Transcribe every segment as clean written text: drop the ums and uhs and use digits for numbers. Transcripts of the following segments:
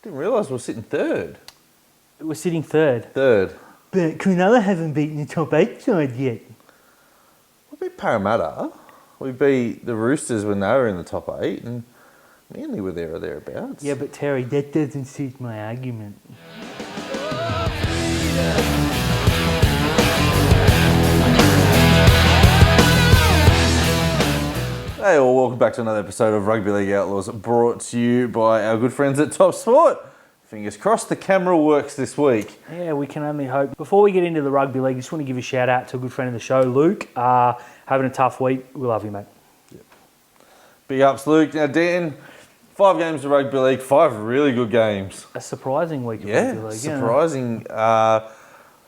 Didn't realise we were sitting third. We're sitting third. Third. But Cronulla haven't beaten the top 8 side yet. We beat Parramatta. We beat the Roosters when they were in the top 8, and Manly were there or thereabouts. Yeah, but Terry, that doesn't suit my argument. Hey all, welcome back to another episode of Rugby League Outlaws, brought to you by our good friends at Top Sport. Fingers crossed the camera works this week. Yeah, we can only hope. Before we get into the rugby league, I just want to give a shout out to a good friend of the show, Luke. Having a tough week. We love you, mate. Yep. Big ups, Luke. Now, Dan, 5 games of Rugby League, 5 really good games. A surprising week of Rugby League. Surprising. Our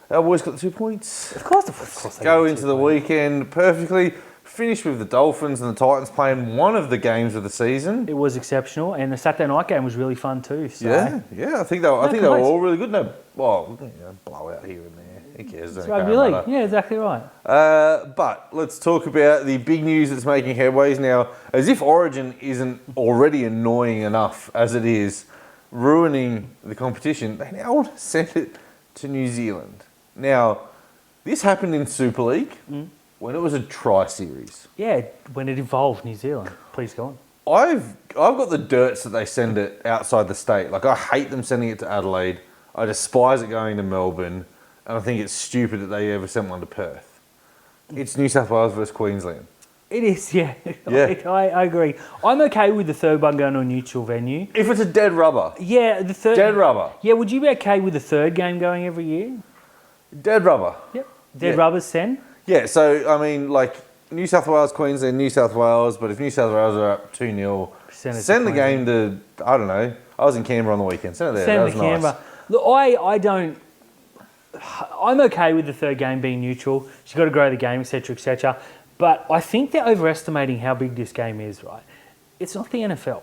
boys got the 2 points. Of course. Go into the weekend perfectly. Finished with the Dolphins and the Titans playing one of the games of the season. It was exceptional, and the Saturday night game was really fun too. So. Yeah. I think they were all really good. No, blowout here and there. Who cares? It's Rugby League. Yeah, exactly right. But let's talk about the big news that's making headways now. As if Origin isn't already annoying enough as it is, ruining the competition, they now want to send it to New Zealand. Now, this happened in Super League. When it was a tri-series. Yeah, when it involved New Zealand. Please go on. I've got the dirts that they send it outside the state. Like, I hate them sending it to Adelaide. I despise it going to Melbourne. And I think it's stupid that they ever sent one to Perth. It's New South Wales versus Queensland. It is, yeah. I agree. I'm okay with the third one going to a neutral venue. If it's a dead rubber. Yeah, the third... Dead rubber. Yeah, would you be okay with the third game going every year? Dead rubber. Yep. Dead rubbers send? Yeah, so, I mean, like, New South Wales, Queensland, New South Wales, but if New South Wales are up 2-0, send the game to, I don't know, I was in Canberra on the weekend, send it there, that was nice. Canberra. Look, I'm okay with the third game being neutral. She's got to grow the game, etc., etc. But I think they're overestimating how big this game is, right? It's not the NFL.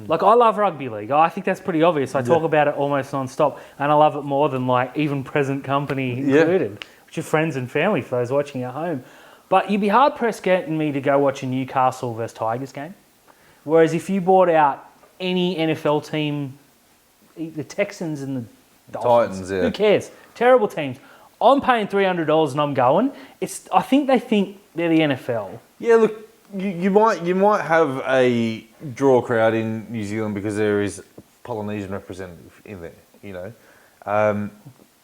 Like, I love Rugby League. I think that's pretty obvious. I talk about it almost non-stop, and I love it more than, like, even present company included. Which are friends and family for those watching at home. But you'd be hard-pressed getting me to go watch a Newcastle versus Tigers game. Whereas if you bought out any NFL team, the Texans and the Dolphins, who cares? Terrible teams. I'm paying $300 and I'm going. I think they think they're the NFL. Yeah, look, you might have a draw crowd in New Zealand because there is a Polynesian representative in there, you know.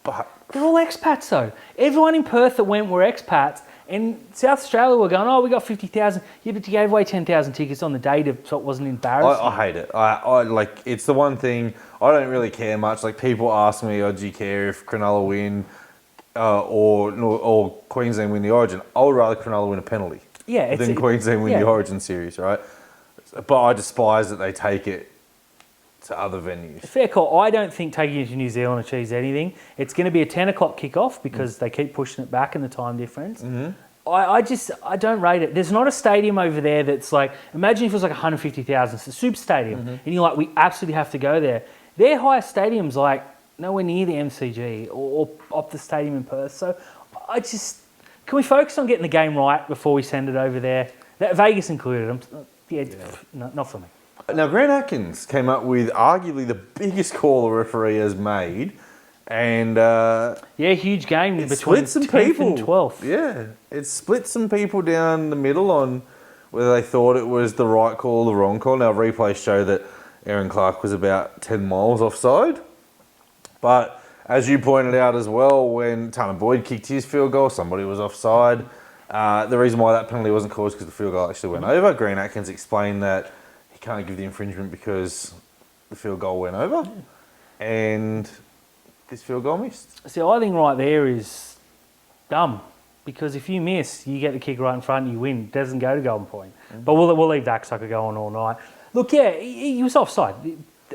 But they're all expats, though. Everyone in Perth that went were expats, and South Australia were going, we got 50,000. Yeah, but you gave away 10,000 tickets on the day so it wasn't embarrassing. I hate it. I like, it's the one thing, I don't really care much. Like, people ask me, do you care if Cronulla win or Queensland win the Origin? I would rather Cronulla win a penalty than Queensland win the Origin series, right? But I despise that they take it to other venues. Fair call. I don't think taking it to New Zealand achieves anything. It's going to be a 10 o'clock kickoff because they keep pushing it back in the time difference. I don't rate it. There's not a stadium over there that's like, imagine if it was like 150,000. It's a super stadium. And you're like, we absolutely have to go there. Their highest stadium's like nowhere near the MCG or up the stadium in Perth. So can we focus on getting the game right before we send it over there? Vegas included. Not for me. Now, Grant Atkins came up with arguably the biggest call a referee has made. And huge game between 10th and 12th. Yeah, it split some people down the middle on whether they thought it was the right call or the wrong call. Now, replays show that Aaron Clark was about 10 miles offside. But as you pointed out as well, when Tanner Boyd kicked his field goal, somebody was offside. The reason why that penalty wasn't called is because the field goal actually went over. Grant Atkins explained that he can't give the infringement because the field goal went over. And this field goal missed. See, I think right there is dumb. Because if you miss, you get the kick right in front and you win. It doesn't go to golden point. But we'll leave that sucker going all night. Look, he was offside.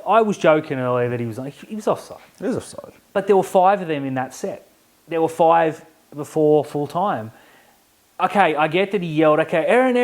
I was joking earlier that he was offside. He was offside. But there were 5 of them in that set. There were 5 before full time. Okay, I get that he yelled, okay, Aaron,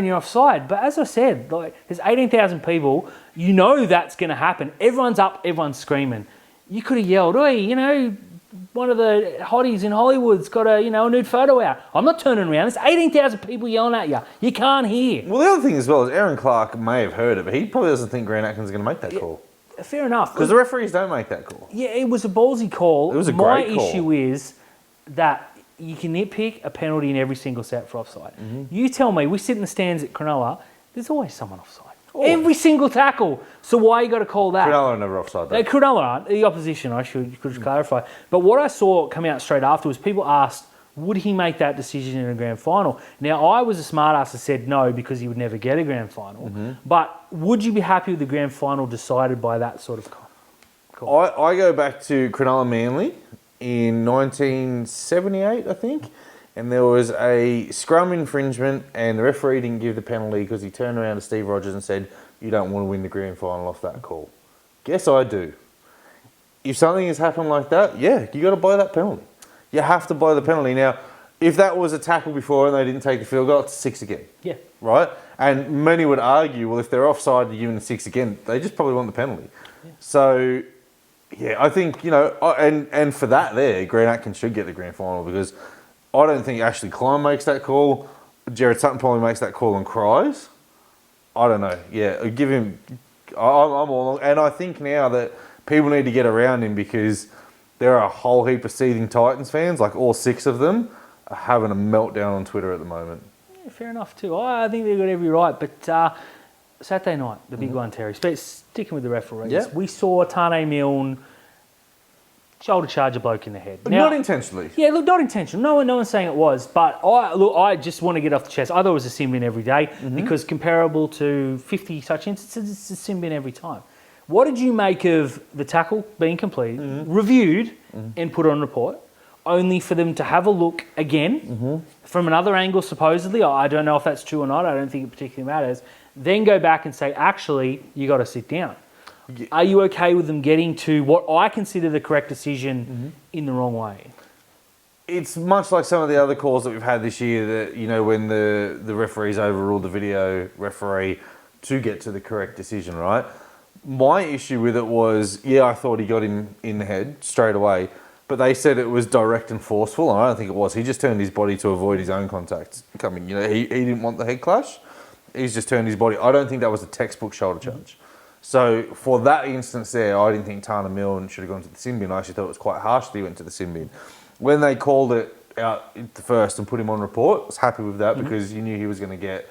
you're offside. But as I said, like, there's 18,000 people. You know that's going to happen. Everyone's up, everyone's screaming. You could have yelled, one of the hotties in Hollywood's got a nude photo out. I'm not turning around. There's 18,000 people yelling at you. You can't hear. Well, the other thing as well is Aaron Clark may have heard it, but he probably doesn't think Grant Atkins is going to make that call. fair enough. Because the referees don't make that call. Yeah, it was a ballsy call. It was a My great call. issue is that you can nitpick a penalty in every single set for offside. Mm-hmm. You tell me, we sit in the stands at Cronulla, there's always someone offside. Always. Every single tackle. So why you got to call that? Cronulla are never offside, though. Cronulla aren't. The opposition, I could clarify. But what I saw coming out straight after was people asked, would he make that decision in a grand final? Now, I was a smart ass that said no because he would never get a grand final. Mm-hmm. But would you be happy with the grand final decided by that sort of call? I go back to Cronulla Manly in 1978, I think, and there was a scrum infringement and the referee didn't give the penalty because he turned around to Steve Rogers and said, you don't want to win the grand final off that call. Guess I do. If something has happened like that, yeah, you got to buy that penalty. You have to buy the penalty. Now, if that was a tackle before and they didn't take the field goal, it's 6 again. Yeah. Right? And many would argue, well, if they're offside, you're giving 6 again, they just probably want the penalty. Yeah. So, yeah, I think, and for that there, Grant Atkins should get the grand final because I don't think Ashley Klein makes that call. Jared Sutton probably makes that call and cries. I don't know. Yeah, give him... I'm all along. And I think now that people need to get around him because there are a whole heap of seething Titans fans, like all 6 of them, are having a meltdown on Twitter at the moment. Yeah, fair enough too. I think they've got every right. But Saturday night, the big one, Terry, sticking with the referees, we saw Tane Milne shoulder charge a bloke in the head. Now, not intentionally. Yeah, look, not intentional. No one's saying it was. But I just want to get off the chest. I thought it was a sin bin every day because comparable to 50 such instances, it's a sin bin every time. What did you make of the tackle being completed, reviewed, and put on report, only for them to have a look again from another angle, supposedly? I don't know if that's true or not. I don't think it particularly matters. Then go back and say, actually, you got to sit down. Yeah. Are you okay with them getting to what I consider the correct decision in the wrong way? It's much like some of the other calls that we've had this year that, when the referees overruled the video referee to get to the correct decision, right? My issue with it was, I thought he got him in the head straight away, but they said it was direct and forceful, and I don't think it was. He just turned his body to avoid his own contact coming. He didn't want the head clash. He's just turned his body. I don't think that was a textbook shoulder charge. So for that instance there, I didn't think Tana Milne should have gone to the sin bin. I actually thought it was quite harsh that he went to the sin bin. When they called it out the first and put him on report, I was happy with that because you knew he was going to get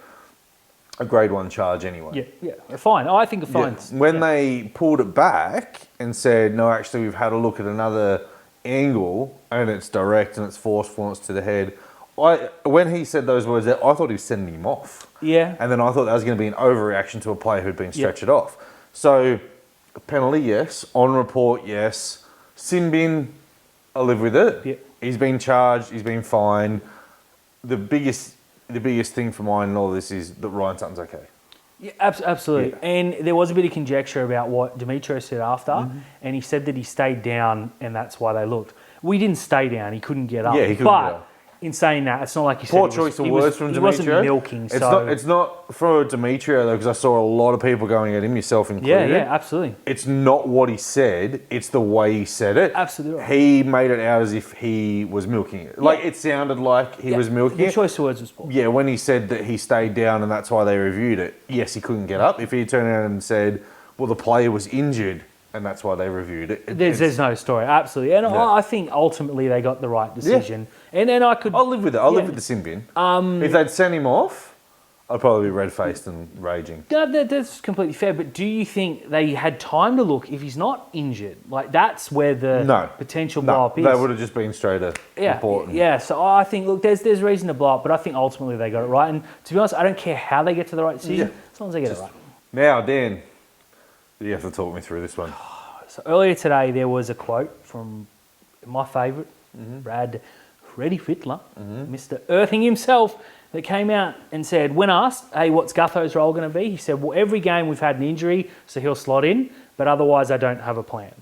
a grade 1 charge anyway. Yeah, fine. I think a fine. Yeah. When they pulled it back and said, no, actually we've had a look at another angle and it's direct and it's forceful and it's to the head, when he said those words there, I thought he was sending him off. Yeah. And then I thought that was going to be an overreaction to a player who'd been stretched off. So, penalty, yes. On report, yes. Sin bin, I live with it. Yep. He's been charged. He's been fined. The biggest thing for mine in all this is that Ryan Sutton's okay. Yeah, absolutely. Yeah. And there was a bit of conjecture about what Demetrio said after, and he said that he stayed down and that's why they looked. We didn't stay down. He couldn't get up. Yeah, he couldn't get up. In saying that, it's not like he Poor said choice of words from Demetrio. He wasn't milking, It's not for Demetrio, though, because I saw a lot of people going at him, yourself included. Yeah, absolutely. It's not what he said, it's the way he said it. Absolutely. He made it out as if he was milking it. Like, it sounded like he was milking it. The choice of words was poor. Yeah, when he said that he stayed down and that's why they reviewed it, yes, he couldn't get up. If he turned around and said, well, the player was injured, and that's why they reviewed it. There's no story, absolutely. And I think ultimately they got the right decision. Yeah. And then I'll live with it. I'll live with the sin bin. If they'd sent him off, I'd probably be red-faced and raging. No, that's completely fair. But do you think they had time to look if he's not injured? Like, that's where the potential blow-up is. They would have just been straighter reporting. Yeah, so I think, look, there's reason to blow up, but I think ultimately they got it right. And to be honest, I don't care how they get to the right decision, as long as they get it right. Now, Dan, you have to talk me through this one. So earlier today, there was a quote from my favourite, Brad Reddy Fittler, Mr. Earthing himself, that came out and said, when asked, hey, what's Gutho's role going to be? He said, well, every game we've had an injury, so he'll slot in, but otherwise I don't have a plan.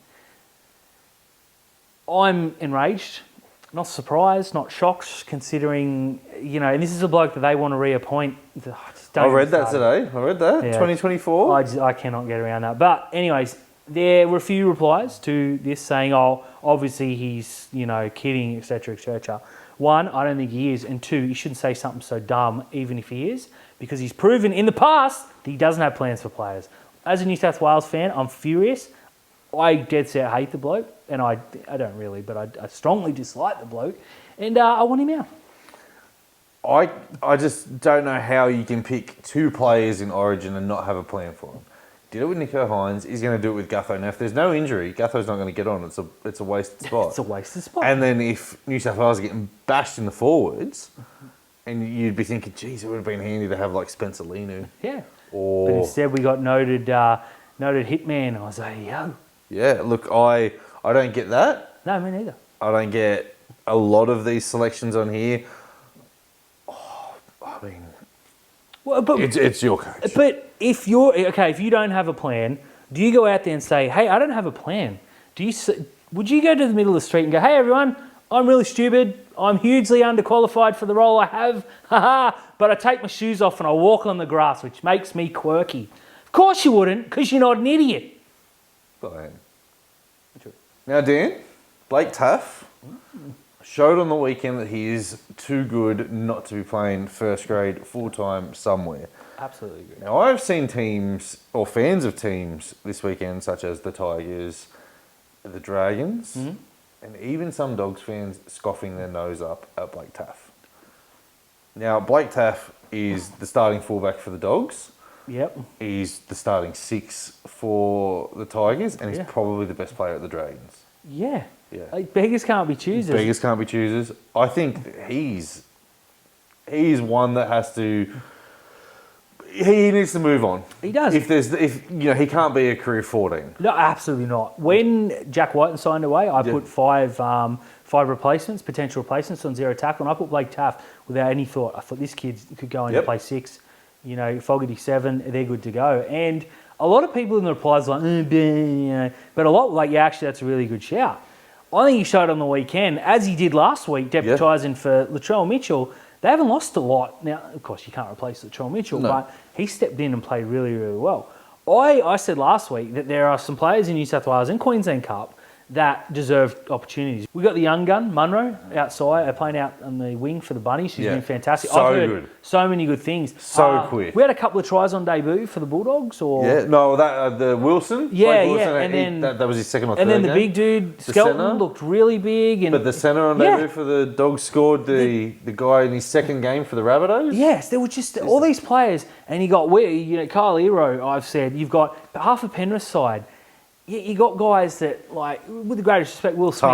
I'm enraged, not surprised, not shocked, considering, and this is a bloke that they want to reappoint. I read that today. 2024. I cannot get around that. But anyways, there were a few replies to this saying, obviously he's, kidding, etc., etc. One, I don't think he is. And two, you shouldn't say something so dumb, even if he is, because he's proven in the past that he doesn't have plans for players. As a New South Wales fan, I'm furious. I dead set hate the bloke, and I don't really, but I strongly dislike the bloke, and I want him out. I just don't know how you can pick 2 players in Origin and not have a plan for them. Did it with Nico Hines. He's going to do it with Gutho. Now, if there's no injury, Gutho's not going to get on. It's a wasted spot. It's a wasted spot. And then if New South Wales are getting bashed in the forwards, and you'd be thinking, geez, it would have been handy to have like Spencer Linu. Yeah. Or But instead, we got noted hitman Isaiah. Yeah, look, I don't get that. No, me neither. I don't get a lot of these selections on here. I mean, Well, but it's your coach. But if you don't have a plan, do you go out there and say, "Hey, I don't have a plan"? Would you go to the middle of the street and go, "Hey, everyone, I'm really stupid. I'm hugely underqualified for the role I have. Haha! But I take my shoes off and I walk on the grass, which makes me quirky." Of course you wouldn't, because you're not an idiot. Well, I am. Now, Dan, Blake Taff showed on the weekend that he is too good not to be playing first grade full-time somewhere. Absolutely agree. Now, I've seen teams, or fans of teams this weekend, such as the Tigers, the Dragons, and even some Dogs fans scoffing their nose up at Blake Taff. Now, Blake Taff is the starting fullback for the Dogs. Yep. He's the starting 6 for the Tigers, and he's probably the best player at the Dragons. Yeah. Yeah. Like, beggars can't be choosers. Beggars can't be choosers. I think he's one that has to. He needs to move on. He does. If he can't be a career 14. No, absolutely not. When Jack Whiten signed away, I put five potential replacements on 0 tackle, and I put Blake Taff without any thought. I thought this kid could go in and play 6. Fogarty 7, they're good to go. And a lot of people in the replies are like, but a lot like, yeah, actually, that's a really good shout. I think he showed on the weekend, as he did last week, deputising for Latrell Mitchell. They haven't lost a lot. Now, of course, you can't replace Latrell Mitchell, but he stepped in and played really, really well. I said last week that there are some players in New South Wales and Queensland Cup that deserve opportunities. We got the young gun, Munro, outside, playing out on the wing for the Bunnies. She's been fantastic. I've heard so many good things. So quick. We had a couple of tries on debut for the Bulldogs. The Wilson. Yeah, Wilson, and then that was his second or third and then the game. big dude Skelton looked really big. But the centre on debut for the Dogs scored the guy in his second game for the Rabbitohs. Yes, there were just all these players, and you got Kyle Ero. I've said you've got half a Penrith side. You got guys that, like, with the greatest respect, Will Smith.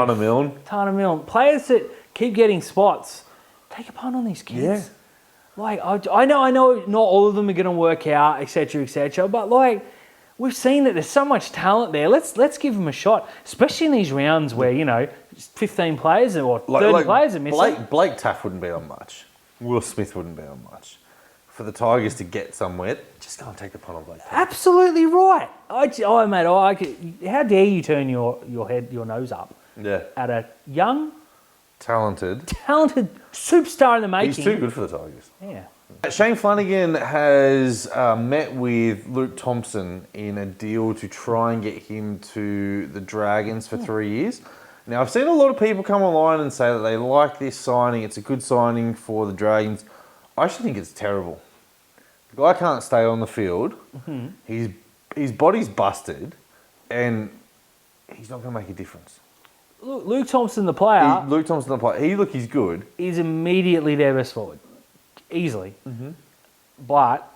Tana Milne. Players that keep getting spots. Take a punt on these kids. Yeah. Like, I know not all of them are going to work out, etc., but, like, we've seen that there's so much talent there. Let's give them a shot, especially in these rounds where, 15 players or 30 players are missing. Blake Taff wouldn't be on much. Will Smith wouldn't be on much. For the Tigers to get somewhere, just go and take the punt on Blake Taff. Absolutely right. Mate, how dare you turn your nose up at a young, talented superstar in the making. He's too good for the Tigers. Yeah. Shane Flanagan has met with Luke Thompson in a deal to try and get him to the Dragons for 3 years. Now, I've seen a lot of people come online and say that they like this signing. It's a good signing for the Dragons. I actually think it's terrible. The guy can't stay on the field. Mm-hmm. His body's busted, and he's not going to make a difference. Luke Thompson, the player. He's good. He's immediately their best forward, easily. Mm-hmm. But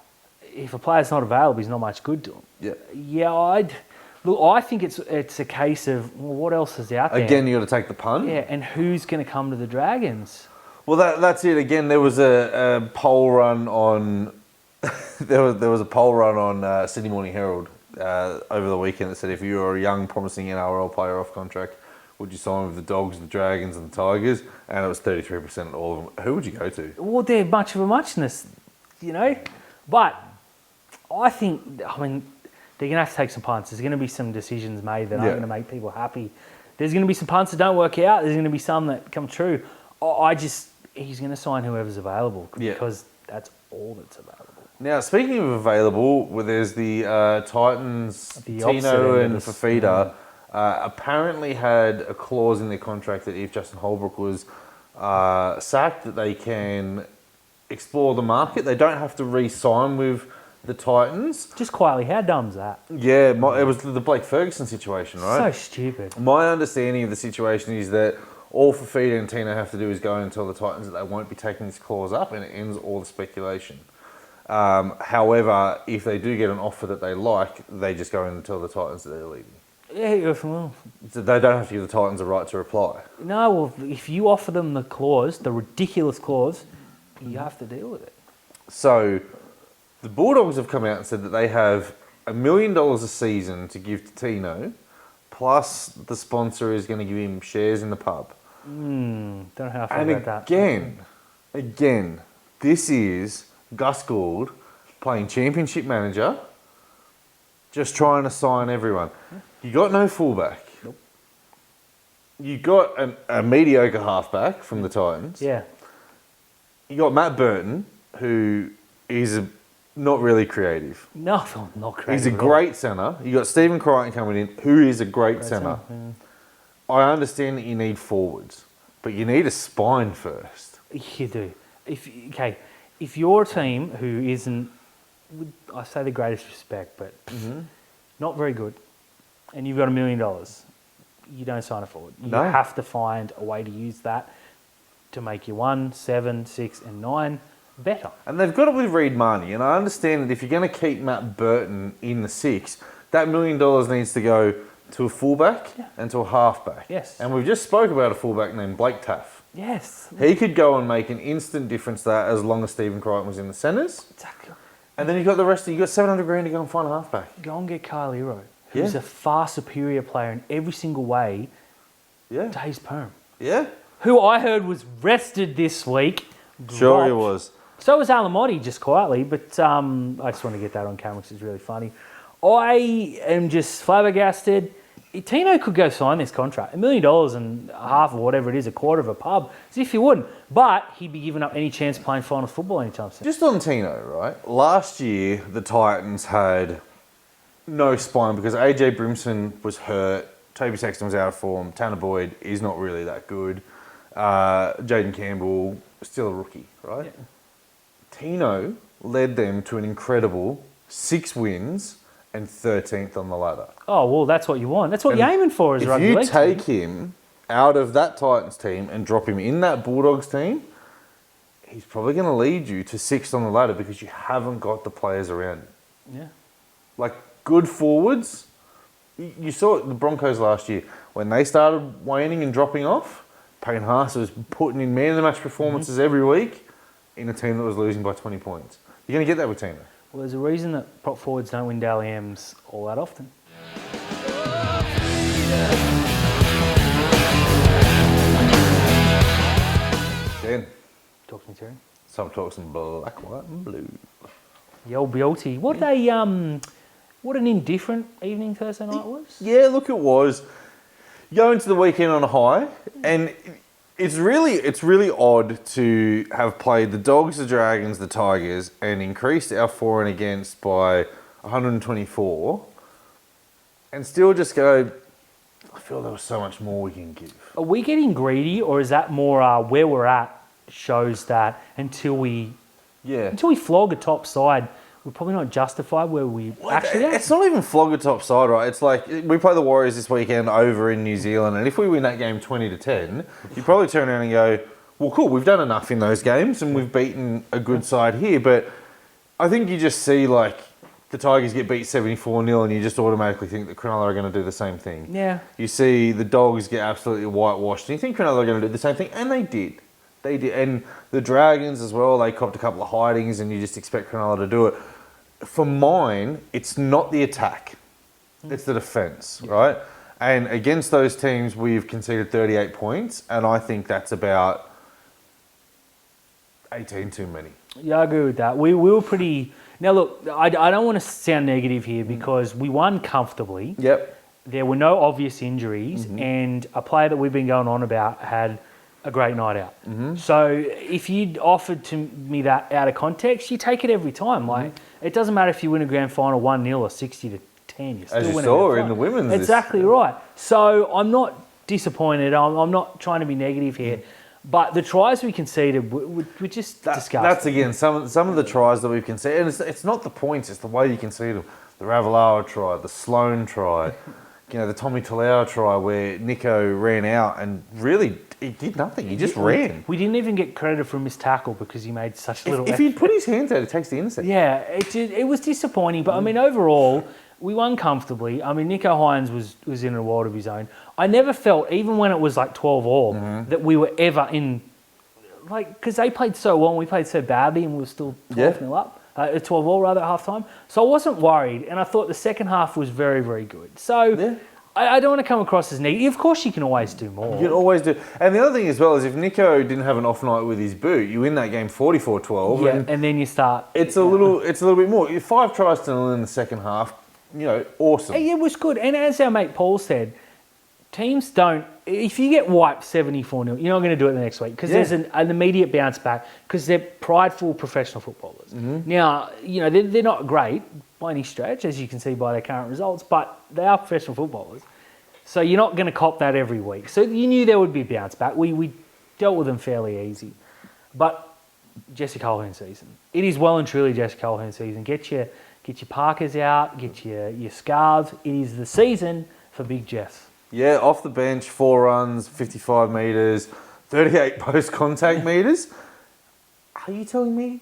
if a player's not available, he's not much good to him. Yeah. I think it's a case of what else is out there. Again, you got to take the punt. Yeah, and who's going to come to the Dragons? Well, that's it. Again, there was a poll run on. There was a poll run on Sydney Morning Herald over the weekend that said if you were a young, promising NRL player off contract, would you sign with the Dogs, the Dragons, and the Tigers? And it was 33% of all of them. Who would you go to? Well, they're much of a muchness, But I think, they're going to have to take some punts. There's going to be some decisions made that aren't going to make people happy. There's going to be some punts that don't work out. There's going to be some that come true. He's going to sign whoever's available because that's all that's available. Now, speaking of available, there's the Titans, Tino and Fafita, apparently had a clause in their contract that if Justin Holbrook was sacked, that they can explore the market. They don't have to re-sign with the Titans. Just quietly, how dumb's that? Yeah, it was the Blake Ferguson situation, right? So stupid. My understanding of the situation is that all Fafita and Tino have to do is go and tell the Titans that they won't be taking this clause up, and it ends all the speculation. However, if they do get an offer that they like, they just go in and tell the Titans that they're leaving. Yeah, well, So they don't have to give the Titans a right to reply. no, well, if you offer them the clause, the ridiculous clause, you have to deal with it. So the Bulldogs have come out and said that they have $1 million a season to give to Tino, plus the sponsor is going to give him shares in the pub. Don't know how I feel And about that. again, this is Gus Gould playing championship manager, just trying to sign everyone. You got no fullback. Nope. You got a mediocre halfback from the Titans. Yeah. You got Matt Burton, who is not really creative. No, not crazy. He's a great centre. You got Stephen Crichton coming in, who is a great centre. I understand that you need forwards, but you need a spine first. You do. If you're a team who isn't, I say the greatest respect, but not very good, and you've got $1 million, you don't sign a forward. You have to find a way to use that to make your 1, 7, 6, and 9 better. And they've got it with Reid Marnie, and I understand that if you're going to keep Matt Burton in the 6, that $1 million needs to go to a fullback and to a halfback. Yes. And we've just spoke about a fullback named Blake Taff. Yes. He could go and make an instant difference there as long as Stephen Crichton was in the centres. Exactly. And then you've got the rest of you got $700,000 to go and find a halfback. Go and get Kyle Ero, who's a far superior player in every single way to Hayes Perm. Yeah. Who I heard was rested this week. Sure he was. So was Alamotti, just quietly, but I just want to get that on camera because it's really funny. I am just flabbergasted. Tino could go sign this contract. $1 million and a half or whatever it is, a quarter of a pub, as if he wouldn't. But he'd be giving up any chance of playing finals football anytime soon. Just on Tino, right? Last year, the Titans had no spine because AJ Brimson was hurt, Toby Sexton was out of form, Tanner Boyd is not really that good, Jaden Campbell, still a rookie, right? Yeah. Tino led them to an incredible 6 wins and 13th on the ladder. Oh, well, that's what you want. That's what you're aiming for as a rugby league team. If you take him out of that Titans team and drop him in that Bulldogs team, he's probably going to lead you to 6th on the ladder because you haven't got the players around him. Yeah. Like, good forwards. You saw it, the Broncos last year. When they started waning and dropping off, Payne Haas was putting in man-of-the-match performances every week in a team that was losing by 20 points. You're going to get that with Tino. Well, there's a reason that prop forwards don't win Dally M's all that often. Dan. Talk to me, Terry. Some talk some black, white and blue. Yo, Bealty. What an indifferent evening Thursday night was. Yeah, look, it was. You go into the weekend on a high, and it's really odd to have played the Dogs, the Dragons, the Tigers, and increased our for and against by 124, and still just go, I feel there was so much more we can give. Are we getting greedy, or is that more where we're at shows that until we flog a top side, we're probably not justified where we actually are? It's not even flog a top side, right? It's like we play the Warriors this weekend over in New Zealand, and if we win that game 20-10, you probably turn around and go, well, cool, we've done enough in those games and we've beaten a good side here. But I think you just see like the Tigers get beat 74-0 and you just automatically think that Cronulla are going to do the same thing. Yeah. You see the Dogs get absolutely whitewashed and you think Cronulla are going to do the same thing, and they did. They did. And the Dragons as well, they copped a couple of hidings and you just expect Cronulla to do it. For mine, it's not the attack. It's the defence, right? And against those teams, we've conceded 38 points, and I think that's about 18 too many. Yeah, I agree with that. We were pretty... Now, look, I don't want to sound negative here because we won comfortably. Yep. There were no obvious injuries, and a player that we've been going on about had a great night out. So if you'd offered to me that out of context, you take it every time. Like, it doesn't matter if you win a grand final 1-0 or 60-10. You still As you win saw in the women's. Exactly right. So I'm not disappointed. I'm not trying to be negative here. But the tries we conceded were just disgusting. That's again some of the tries that we've conceded, and it's not the points; it's the way you concede them. The Ravalawa try, the Sloan try, the Tommy Talau try where Nico ran out and really he did nothing. He just ran. We didn't even get credit for a missed tackle because he made such little. If he'd put his hands out, it takes the intercept. Yeah, it was disappointing, but I mean overall. We won comfortably. I mean, Nico Hines was in a world of his own. I never felt, even when it was like 12-all, that we were ever in, because they played so well and we played so badly and we were still 12-0 up, 12-all rather at half-time. So I wasn't worried, and I thought the second half was very, very good. So I don't want to come across as negative. Of course, you can always do more. You can always do. And the other thing as well is if Nico didn't have an off night with his boot, you win that game 44-12. Yeah, and then you start. It's a little bit more. 5 tries to nil in the second half. Awesome. It was good. And as our mate Paul said, teams don't... If you get wiped 74-0, you're not going to do it the next week because there's an immediate bounce back because they're prideful professional footballers. Now, they're not great by any stretch, as you can see by their current results, but they are professional footballers. So you're not going to cop that every week. So you knew there would be a bounce back. We dealt with them fairly easy. But Jesse Colquhoun season. It is well and truly Jesse Colquhoun season. Get your parkers out, get your scarves. It is the season for Big Jess. Yeah, off the bench, 4 runs, 55 metres, 38 post-contact metres. Are you telling me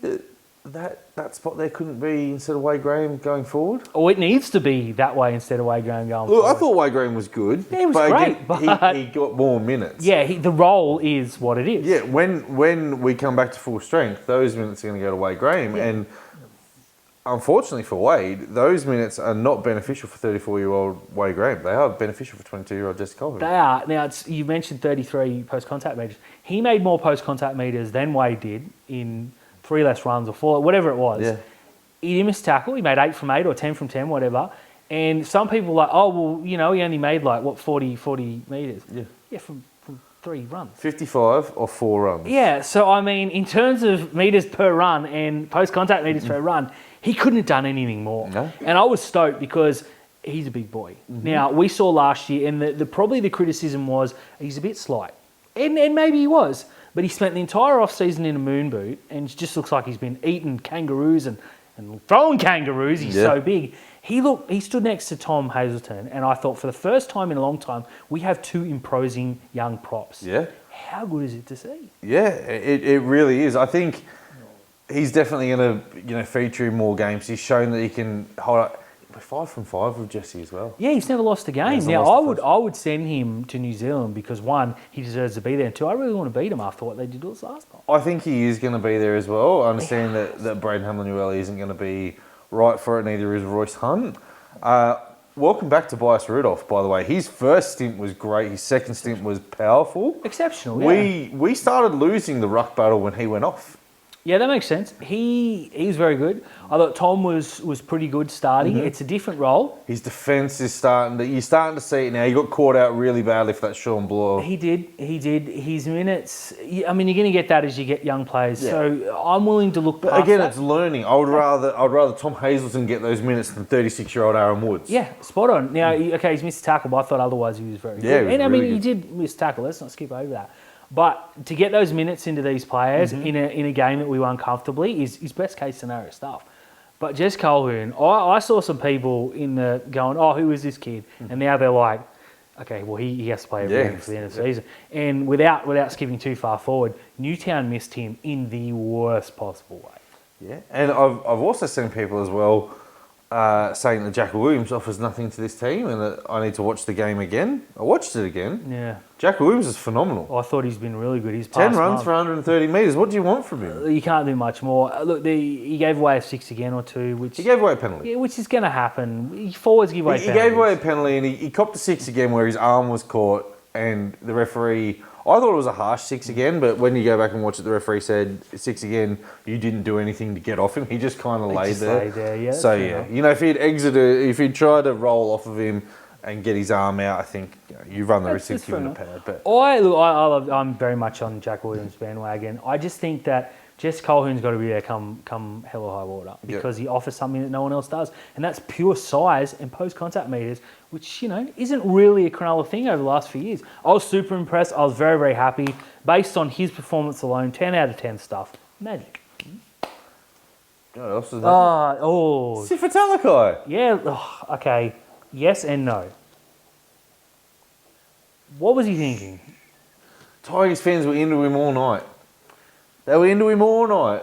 that spot there couldn't be instead of Wade Graham going forward? Oh, it needs to be that way instead of Wade Graham going forward. I thought Wade Graham was good. Yeah, he was great. But he got more minutes. Yeah, the role is what it is. Yeah, when we come back to full strength, those minutes are going to go to Wade Graham. Yeah. And unfortunately for Wade, those minutes are not beneficial for 34-year-old Wade Graham. They are beneficial for 22-year-old Jesse Colquhoun. They are. Now, you mentioned 33 post-contact metres. He made more post-contact metres than Wade did in 3 less runs or 4, whatever it was. Yeah. He didn't miss tackle. He made 8 from 8 or 10 from 10, whatever. And some people are like, he only made 40 metres. Yeah, from 3 runs. 55 or 4 runs. Yeah, so I mean, in terms of metres per run and post-contact metres per run, he couldn't have done anything more. No. And I was stoked because he's a big boy. Now, we saw last year, and probably the criticism was he's a bit slight. And maybe he was, but he spent the entire off-season in a moon boot and it just looks like he's been eating kangaroos and throwing kangaroos. He's so big. He stood next to Tom Hazelton, and I thought for the first time in a long time, we have 2 imposing young props. Yeah. How good is it to see? Yeah, it really is. I think he's definitely going to feature in more games. He's shown that he can hold up. We're 5 from 5 with Jesse as well. Yeah, he's never lost a game. Now, I would send him to New Zealand because 1, he deserves to be there, and 2, I really want to beat him after what they did to us last time. I think he is going to be there as well. I understand that Braden Hamlin-Uele isn't going to be right for it, neither is Royce Hunt. Welcome back to Tobias Rudolph, by the way. His first stint was great. His second stint was powerful. Exceptional, yeah. We started losing the ruck battle when he went off. Yeah, that makes sense. He's very good. I thought Tom was pretty good starting. It's a different role. His defence is you're starting to see it now. He got caught out really badly for that Sean Bloor. He did. His minutes, I mean, you're going to get that as you get young players. Yeah. So I'm willing to look past But again, that. it's learning. I'd rather Tom Hazelton get those minutes than 36-year-old Aaron Woods. Yeah, spot on. Now, he's missed a tackle, but I thought otherwise he was very good. And he did miss tackle. Let's not skip over that. But to get those minutes into these players in a game that we won comfortably is best case scenario stuff. But Jess Colquhoun, I saw some people going, who is this kid? And now they're like, okay, well, he has to play every game for the end of the season. And without skipping too far forward, Newtown missed him in the worst possible way. Yeah, and I've also seen people as well saying that Jack Williams offers nothing to this team and that I need to watch the game again. I watched it again. Yeah. Jack Williams is phenomenal. I thought he's been really good. He's 10 runs for 130 metres. What do you want from him? You can't do much more. Look, he gave away a 6 again or 2. He gave away a penalty. Yeah, which is going to happen. Forwards give away penalties. He gave away a penalty and he copped a 6 again where his arm was caught and the referee... I thought it was a harsh 6 again, but when you go back and watch it, the referee said 6 again. You didn't do anything to get off him. He just kind of laid there. Yeah. So if he'd tried to roll off of him and get his arm out, I think you run the risk of giving a pad. But I'm very much on Jack Williams' bandwagon. I just think that Jess Colquhoun's got to be there come hell or high water because he offers something that no one else does, and that's pure size and post-contact meters, which, isn't really a Cronulla thing over the last few years. I was super impressed. I was very, very happy. Based on his performance alone, 10 out of 10 stuff. Magic. You know what else is that? Sifa Talakai. Yeah, okay. Yes and no. What was he thinking? Tigers fans were into him all night. They were into him all night.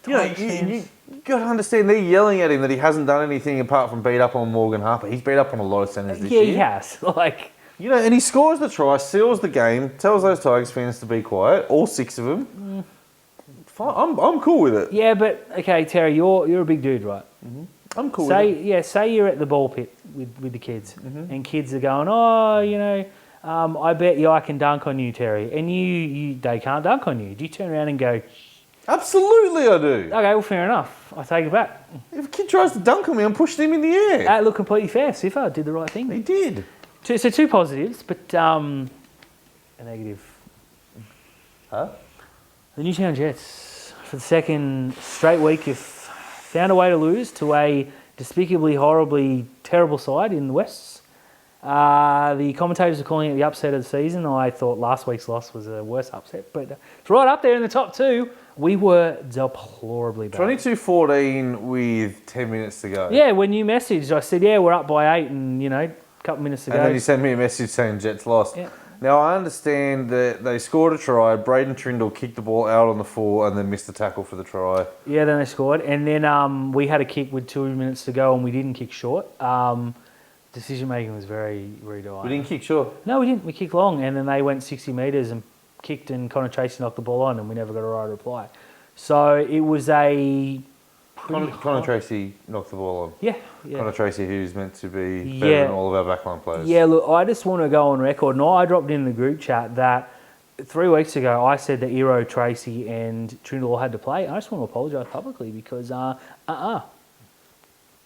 You got to understand, they're yelling at him that he hasn't done anything apart from beat up on Morgan Harper. He's beat up on a lot of centres this year. Yeah, he has. And he scores the try, seals the game, tells those Tigers fans to be quiet, all 6 of them. Fine, I'm cool with it. Yeah, but, okay, Terry, you're a big dude, right? Mm-hmm. I'm cool with it. Yeah, say you're at the ball pit with the kids, and kids are going, I bet you I can dunk on you, Terry. And they can't dunk on you. Do you turn around and go, absolutely I do. Okay, well, fair enough. I take it back. If a kid tries to dunk on me, I'm pushing him in the air. That looked completely fair. Sifa did the right thing. He did. So 2 positives, but a negative. Huh? The Newtown Jets, for the second straight week, have found a way to lose to a despicably, horribly terrible side in the Wests. The commentators are calling it the upset of the season. I thought last week's loss was a worse upset, but it's right up there in the top 2. We were deplorably bad. 22-14 with 10 minutes to go. Yeah, when you messaged, I said, we're up by 8 and, a couple minutes to go. And then you sent me a message saying Jets lost. Yeah. Now, I understand that they scored a try, Braden Trindle kicked the ball out on the full and then missed the tackle for the try. Yeah, then they scored. And then we had a kick with 2 minutes to go and we didn't kick short. Decision-making was very, very dire. We didn't kick short? No, we didn't. We kicked long, and then they went 60 metres and kicked, and Connor Tracy knocked the ball on, and we never got a right reply. So it was a... Connor Tracy knocked the ball on. Yeah. Connor Tracy, who's meant to be better than all of our backline players. Yeah, look, I just want to go on record, and I dropped in the group chat that 3 weeks ago I said that Ero, Tracy and Trindle all had to play. I just want to apologise publicly because,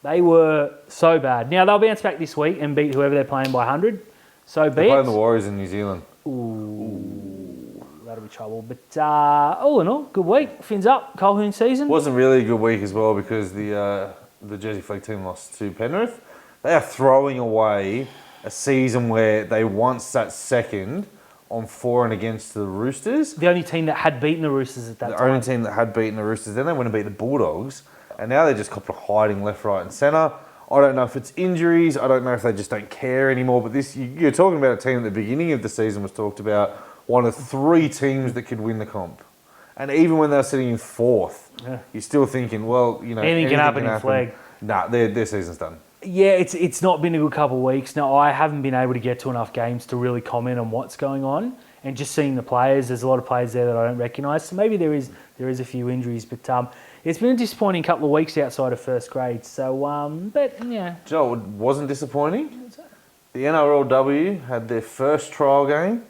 they were so bad. Now, they'll bounce back this week and beat whoever they're playing by 100. So be it. They're playing the Warriors in New Zealand. Ooh, that'll be trouble. But all in all, good week. Fins up, Colquhoun season. Wasn't really a good week as well because the Jersey Flag team lost to Penrith. They are throwing away a season where they once sat second on 4 and against the Roosters. The only team that had beaten the Roosters at that time. The only team that had beaten the Roosters. Then they went and beat the Bulldogs. And now they're just hiding left, right and centre. I don't know if it's injuries. I don't know if they just don't care anymore. But you're talking about a team at the beginning of the season was talked about one of 3 teams that could win the comp. And even when they're sitting in 4th, you're still thinking, anything can happen in flag. Nah, their season's done. Yeah, it's not been a good couple of weeks. Now, I haven't been able to get to enough games to really comment on what's going on. And just seeing the players, there's a lot of players there that I don't recognise. So maybe there is a few injuries. But it's been a disappointing couple of weeks outside of first grade. So, but yeah. Joe, it wasn't disappointing. The NRLW had their first trial game.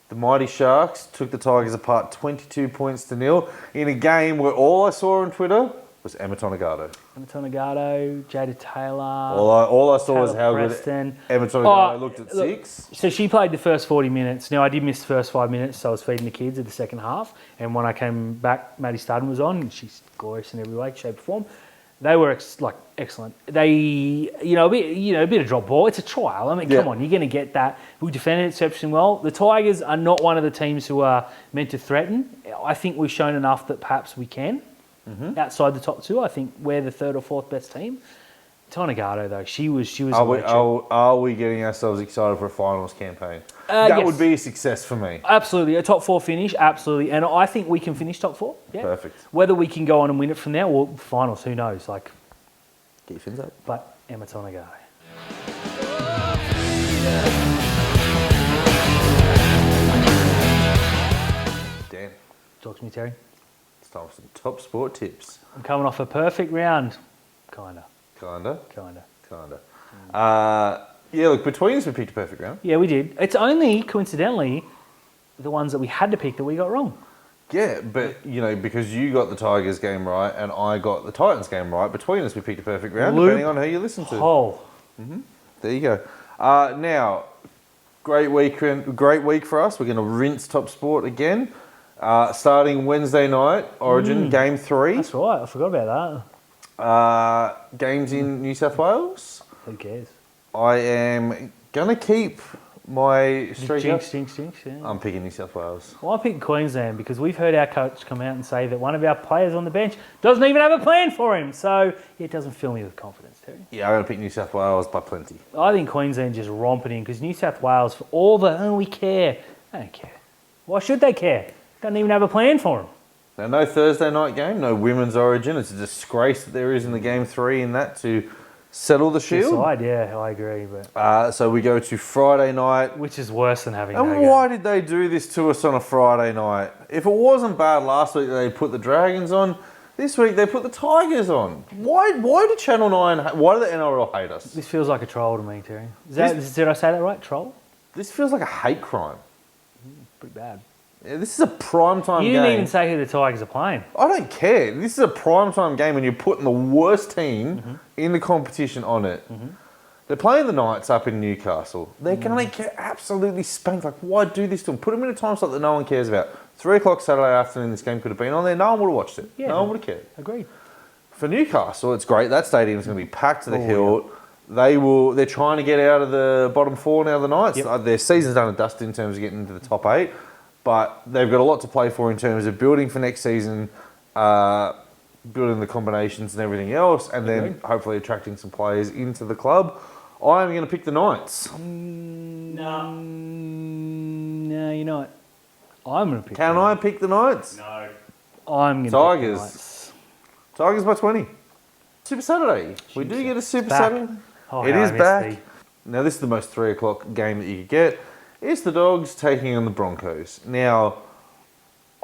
The Mighty Sharks took the Tigers apart 22 points to 0 in a game where all I saw on Twitter was Emma Tonegado. Jada Taylor. All I saw was how Preston. good Emma Tonegado looked at 6. So she played the first 40 minutes. Now, I did miss the first 5 minutes, so I was feeding the kids in the second half. And when I came back, Maddie Studden was on, and she's glorious in every way, shape, or form. They were excellent. They, a bit of drop ball. It's a trial. I mean, come on, you're going to get that. We defended exceptionally well. The Tigers are not one of the teams who are meant to threaten. I think we've shown enough that perhaps we can. Mm-hmm. Outside the top 2, I think we're the 3rd or 4th best team. Tonegado, though, she was. Are we getting ourselves excited for a finals campaign? That would be a success for me. Absolutely, a top 4 finish, absolutely, and I think we can finish top 4. Yeah. Perfect. Whether we can go on and win it from there, well, finals, who knows? Get your fins up. But Emma Tonegado. Dan, talk to me, Terry. It's time for some top sport tips. I'm coming off a perfect round, kinda. Look, between us we picked a perfect round. Yeah, we did. It's only, coincidentally, the ones that we had to pick that we got wrong. Yeah, but, because you got the Tigers game right and I got the Titans game right, between us we picked a perfect round, depending on who you listen to. Mm-hmm. There you go. Now, great week for us. We're going to rinse top sport again. Starting Wednesday night, Origin, Game 3. That's right. I forgot about that. Games in New South Wales. Who cares? I am going to keep my streak up. Jinx, yeah. I'm picking New South Wales. Well, I picked Queensland because we've heard our coach come out and say that one of our players on the bench doesn't even have a plan for him. So it doesn't fill me with confidence, Terry. Yeah, I'm going to pick New South Wales by plenty. I think Queensland just romp it in because New South Wales, for all the, we care. They don't care. Why should they care? Don't even have a plan for them. Now, no Thursday night game, no Women's Origin. It's a disgrace that there is in the Game 3 in that to settle the Shield. Decide, yeah, I agree. But So we go to Friday night. which is worse than having And no why game. did they do this to us on a Friday night? If it wasn't bad last week that they put the Dragons on, this week they put the Tigers on. Why did Channel 9, why did the NRL hate us? This feels like a troll to me, Terry. Did I say that right? Troll? This feels like a hate crime. Pretty bad. Yeah, this is a primetime game. You didn't even say who the Tigers are playing. I don't care. This is a primetime game and you're putting the worst team in the competition on it. They're playing the Knights up in Newcastle. They're going to get absolutely spanked. Like, why do this to them? Put them in a time slot that no one cares about. 3 o'clock Saturday afternoon, this game could have been on there. No one would have watched it. Yeah. No one would have cared. Agreed. For Newcastle, it's great. That stadium's going to be packed to the hilt. Yeah. They're trying to get out of the bottom 4 now, the Knights. Yep. Their season's done and dusted in terms of getting into the top 8. But they've got a lot to play for in terms of building for next season, building the combinations and everything else, and then hopefully attracting some players into the club. I'm going to pick the Knights. No, you're not. I'm going to pick Can I pick the Knights? No. I'm going to Tigers. pick the Knights. Tigers by 20. Super Saturday. We do get a Super back. Saturday. Oh, It how is I miss back. thee. Now, this is the most 3 o'clock game that you could get. It's the Dogs taking on the Broncos. Now,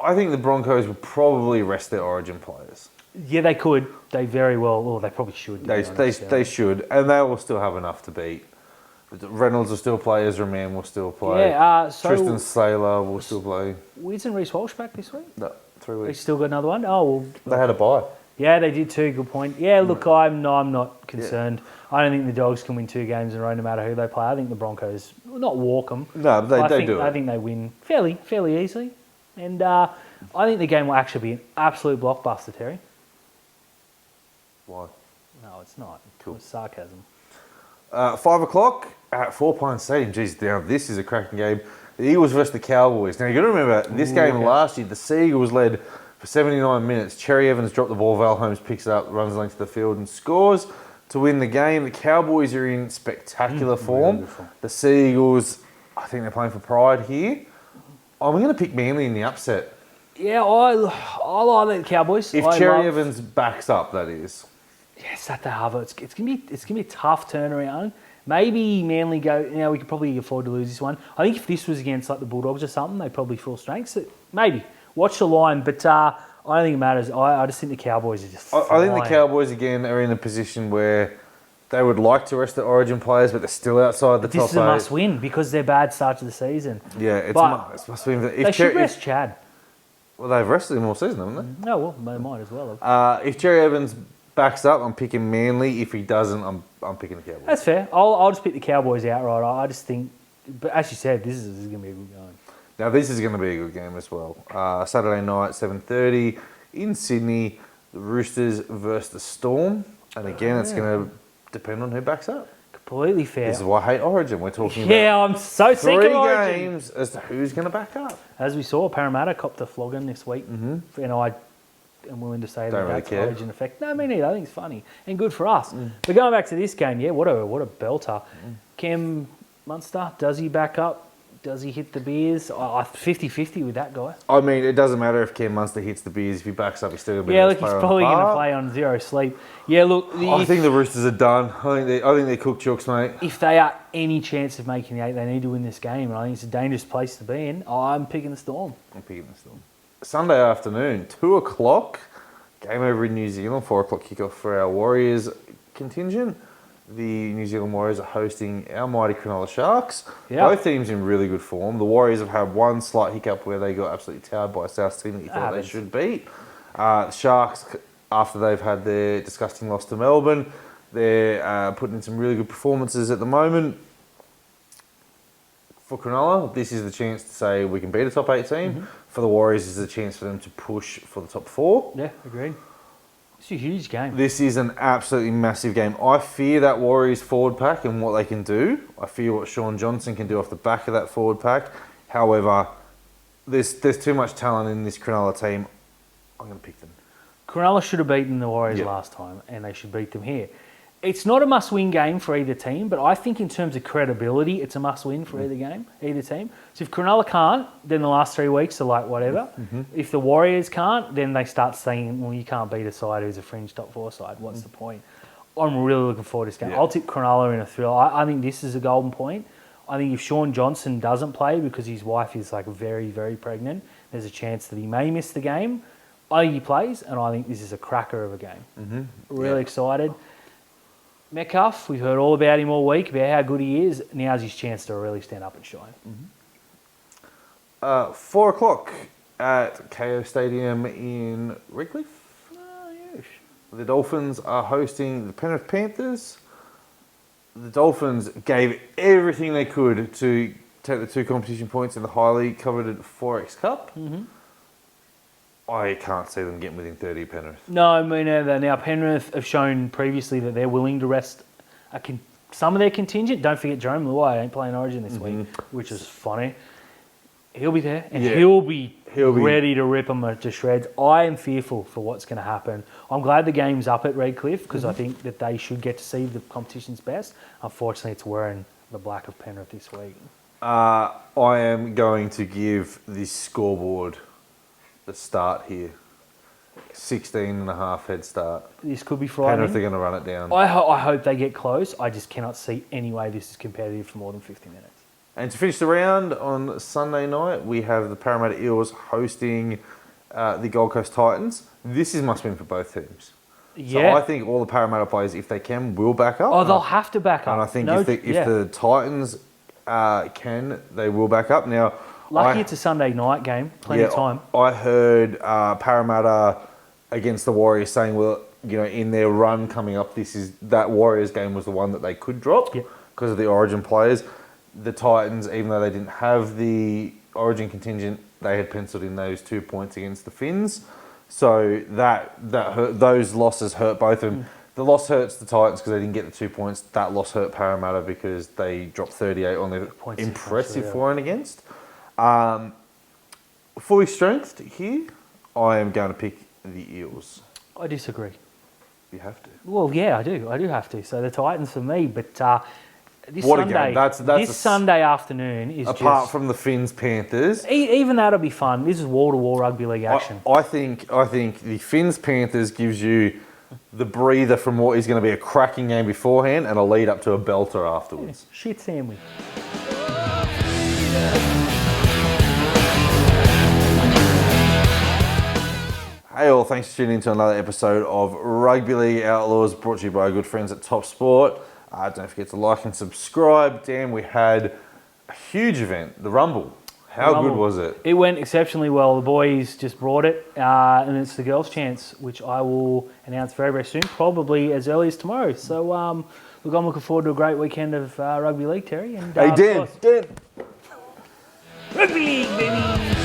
I think the Broncos would probably rest their Origin players. Yeah, they could. They very well, they probably should. They should, and they will still have enough to beat. Reynolds will still play, Ezra Mann will still play. Yeah, so Tristan Saylor will still play. isn't Reece Walsh back this week? No, 3 They weeks. still got another one? Oh, well. They had a bye. Yeah, they did too. Good point. Yeah, look, I'm not concerned. I don't think the Dogs can win 2 games in a row no matter who they play. I think the Broncos will not walk them. No, they do it. I think they win fairly easily. And I think the game will actually be an absolute blockbuster, Terry. Why? No, it's not. Cool. It's sarcasm. 5 o'clock at 4 Pine Stadium. Jeez, now this is a cracking game. The Eagles versus the Cowboys. Now, you've got to remember, this game last year, the Seagulls led for 79 minutes. Cherry Evans dropped the ball. Val Holmes picks it up, runs length to the field and scores to win the game. The Cowboys are in spectacular form. Beautiful. The Seagulls, I think they're playing for pride here. I'm going to pick Manly in the upset. Yeah, I like the Cowboys. If Cherry Evans backs up, that is. Yes, at the Harbour. It's gonna be a tough turnaround. Maybe Manly go. We could probably afford to lose this one. I think if this was against like the Bulldogs or something, they probably full strength. So maybe watch the line, but I don't think it matters. I just think the Cowboys are just. I think the Cowboys again are in a position where they would like to rest the Origin players, but they're still outside the top 8. This is a must-win because they're bad start to the season. Yeah, it's must win. They should rest Chad. Well, they've rested him all season, haven't they? Oh well, they might as well have. If Cherry Evans backs up, I'm picking Manly. If he doesn't, I'm picking the Cowboys. That's fair. I'll just pick the Cowboys outright. I just think, but as you said, this is going to be a good game. Now, this is going to be a good game as well. Saturday night, 7:30 in Sydney, the Roosters versus the Storm. And again, it's going to depend on who backs up. Completely fair. This is why I hate Origin. We're talking Yeah, about I'm so sick of 3 Origin. games as to who's going to back up. As we saw, Parramatta copped a flogging this week. And I am willing to say Don't really that's care. Origin effect. No, me neither. I think it's funny and good for us. But going back to this game, what a belter. Cam Munster, does he back up? Does he hit the beers? 50-50 with that guy. I mean, it doesn't matter if Cam Munster hits the beers. If he backs up, he's still going to be Yeah, the look, best he's player probably on the going to park. play on 0 sleep. Yeah, look. I think the Roosters are done. I think they're cooked chooks, mate. If they are any chance of making the 8, they need to win this game. And I think it's a dangerous place to be in. I'm picking the Storm. I'm picking the Storm. Sunday afternoon, 2 o'clock. Game over in New Zealand. 4 o'clock kickoff for our Warriors contingent. The New Zealand Warriors are hosting our mighty Cronulla Sharks. Yeah. Both teams in really good form. The Warriors have had one slight hiccup where they got absolutely towered by a South team that you thought they should beat. The Sharks, after they've had their disgusting loss to Melbourne, they're putting in some really good performances at the moment. For Cronulla, this is the chance to say we can beat a top 8 team. For the Warriors, this is a chance for them to push for the top 4. Yeah, agreed. It's a huge game. This is an absolutely massive game. I fear that Warriors forward pack and what they can do. I fear what Sean Johnson can do off the back of that forward pack. However, there's too much talent in this Cronulla team. I'm going to pick them. Cronulla should have beaten the Warriors Yep. last time, and they should beat them here. It's not a must-win game for either team, but I think in terms of credibility, it's a must-win for either team. So if Cronulla can't, then the last 3 weeks are like whatever. If the Warriors can't, then they start saying, well, you can't beat a side who's a fringe top 4 side. What's the point? I'm really looking forward to this game. Yeah. I'll tip Cronulla in a thrill. I think this is a golden point. I think if Sean Johnson doesn't play because his wife is like very, very pregnant, there's a chance that he may miss the game. I think he plays, and I think this is a cracker of a game. Really excited. Metcalf, we've heard all about him all week, about how good he is. Now's his chance to really stand up and shine. 4 o'clock at KO Stadium in Redcliffe. Oh, yes. The Dolphins are hosting the Penrith Panthers. The Dolphins gave everything they could to take the 2 competition points in the highly coveted 4X Cup. I can't see them getting within 30 of Penrith. No, me neither. Now, Penrith have shown previously that they're willing to rest some of their contingent. Don't forget Jerome Luai ain't playing Origin this week, which is funny. He'll be there, and he'll be ready to rip them to shreds. I am fearful for what's going to happen. I'm glad the game's up at Redcliffe because I think that they should get to see the competition's best. Unfortunately, it's wearing the black of Penrith this week. I am going to give this scoreboard the start here. 16.5 head start. This could be frightening. Penrith are going to run it down. I hope they get close. I just cannot see any way this is competitive for more than 50 minutes. And to finish the round on Sunday night, we have the Parramatta Eels hosting the Gold Coast Titans. This is must win for both teams. Yeah. So I think all the Parramatta players, if they can, will back up. Oh, they'll have to back up. And I think if the Titans can, they will back up. Now, lucky it's a Sunday night game, plenty of time. I heard Parramatta against the Warriors saying, well, you know, in their run coming up, that Warriors game was the one that they could drop because of the Origin players. The Titans, even though they didn't have the Origin contingent, they had penciled in those 2 points against the Finns. So that hurt, those losses hurt both of them. The loss hurts the Titans because they didn't get the 2 points. That loss hurt Parramatta because they dropped 38 on their impressive for and against. Fully strengthed here, I am going to pick the Eels. I disagree. You have to. Well, yeah, I do. I do have to. So the Titans for me, but this What a Sunday, game. That's this Sunday afternoon is apart just, from the Finns Panthers. Even that'll be fun. This is wall-to-wall rugby league action. I think the Finns Panthers gives you the breather from what is going to be a cracking game beforehand and a lead up to a belter afterwards. Shit sandwich. Hey all, thanks for tuning in to another episode of Rugby League Outlaws, brought to you by our good friends at Top Sport. Don't forget to like and subscribe. Dan, we had a huge event, the Rumble. How good was it? It went exceptionally well. The boys just brought it, and it's the girls' chance, which I will announce very, very soon, probably as early as tomorrow. So, look, I'm looking forward to a great weekend of Rugby League, Terry. And, Hey, Dan. Rugby League, baby!